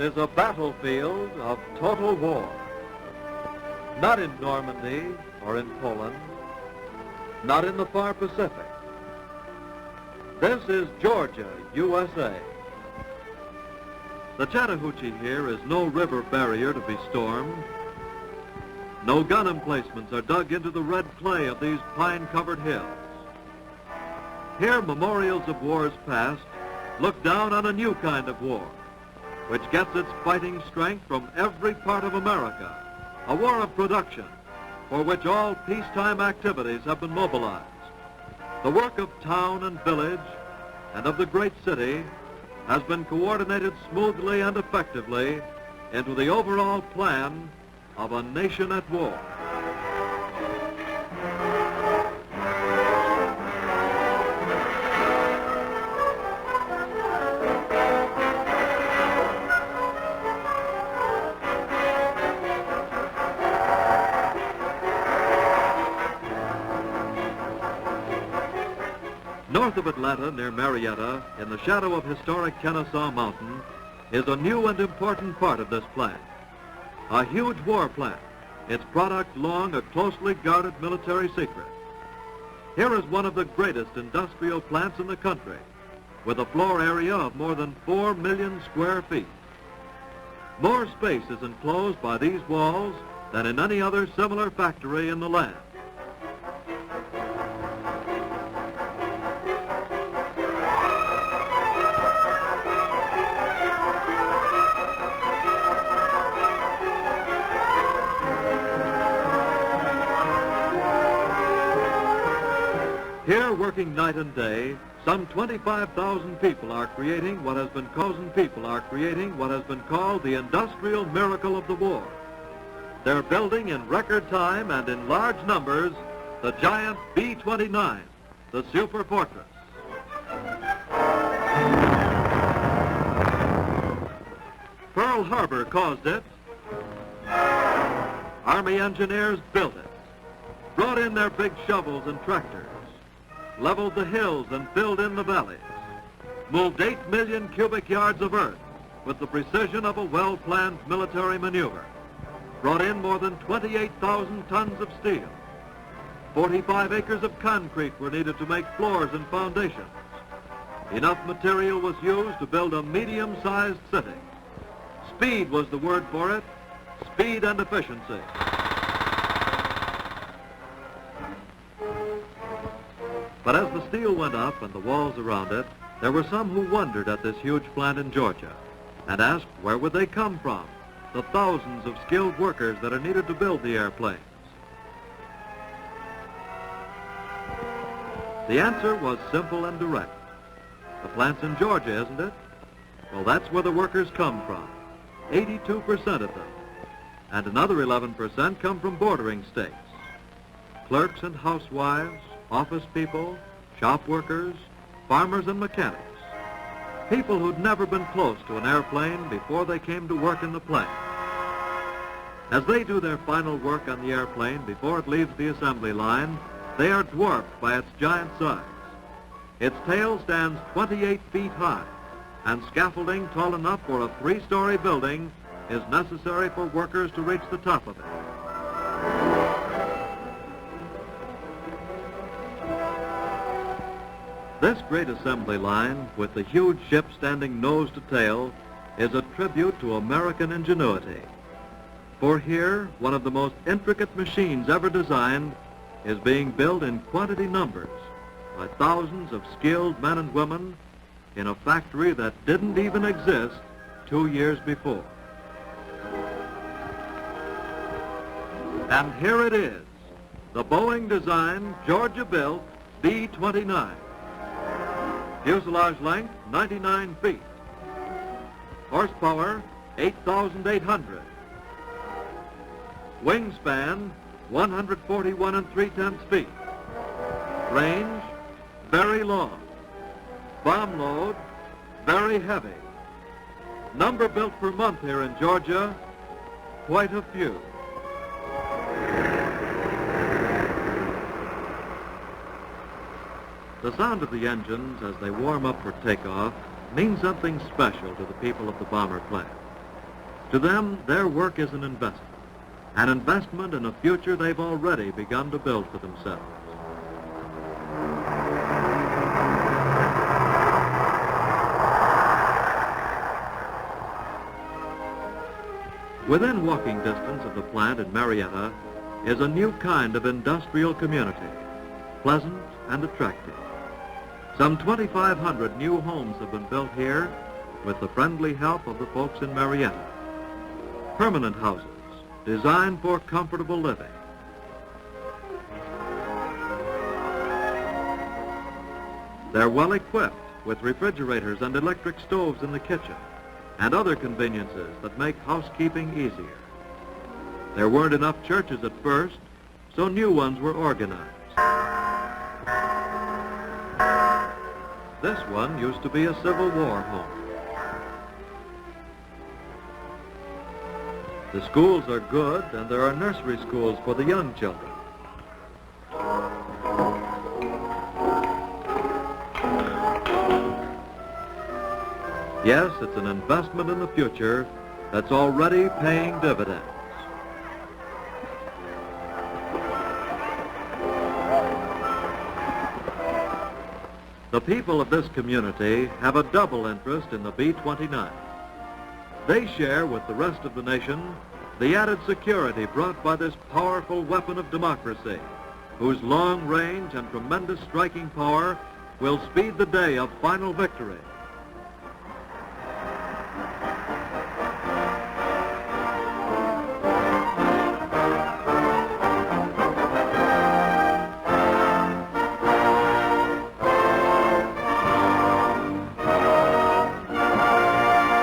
is a battlefield of total war. Not in Normandy or in Poland, not in the far Pacific. This is Georgia, USA. The Chattahoochee here is no river barrier to be stormed. No gun emplacements are dug into the red clay of these pine-covered hills. Here, memorials of wars past look down on a new kind of war, which gets its fighting strength from every part of America, a war of production for which all peacetime activities have been mobilized. The work of town and village and of the great city has been coordinated smoothly and effectively into the overall plan of a nation at war. North of Atlanta, near Marietta, in the shadow of historic Kennesaw Mountain, is a new and important part of this plant. A huge war plant, its product long a closely guarded military secret. Here is one of the greatest industrial plants in the country, with a floor area of more than 4 million square feet. More space is enclosed by these walls than in any other similar factory in the land. Here, working night and day, some 25,000 people are creating what has been called the industrial miracle of the war. They're building in record time and in large numbers the giant B-29, the super fortress. Pearl Harbor caused it. Army engineers built it, brought in their big shovels and tractors, leveled the hills and filled in the valleys, moved 8 million cubic yards of earth with the precision of a well-planned military maneuver, brought in more than 28,000 tons of steel. 45 acres of concrete were needed to make floors and foundations. Enough material was used to build a medium-sized city. Speed was the word for it, speed and efficiency. But as the steel went up and the walls around it, there were some who wondered at this huge plant in Georgia and asked where would they come from, the thousands of skilled workers that are needed to build the airplanes. The answer was simple and direct. The plant's in Georgia, isn't it? Well, that's where the workers come from, 82% of them. And another 11% come from bordering states. Clerks and housewives, office people, shop workers, farmers and mechanics. People who'd never been close to an airplane before they came to work in the plant. As they do their final work on the airplane before it leaves the assembly line, they are dwarfed by its giant size. Its tail stands 28 feet high, and scaffolding tall enough for a 3-story building is necessary for workers to reach the top of it. This great assembly line, with the huge ship standing nose to tail, is a tribute to American ingenuity. For here, one of the most intricate machines ever designed is being built in quantity numbers by thousands of skilled men and women in a factory that didn't even exist 2 years before. And here it is, the Boeing-designed, Georgia-built B-29. Fuselage length, 99 feet. Horsepower, 8,800. Wingspan, 141 3/10 feet. Range, very long. Bomb load, very heavy. Number built per month here in Georgia, quite a few. The sound of the engines as they warm up for takeoff means something special to the people of the bomber plant. To them, their work is an investment in a future they've already begun to build for themselves. Within walking distance of the plant in Marietta is a new kind of industrial community, pleasant and attractive. Some 2,500 new homes have been built here with the friendly help of the folks in Marietta. Permanent houses designed for comfortable living. They're well equipped with refrigerators and electric stoves in the kitchen and other conveniences that make housekeeping easier. There weren't enough churches at first, so new ones were organized. This one used to be a Civil War home. The schools are good, and there are nursery schools for the young children. Yes, it's an investment in the future that's already paying dividends. The people of this community have a double interest in the B-29. They share with the rest of the nation the added security brought by this powerful weapon of democracy, whose long range and tremendous striking power will speed the day of final victory.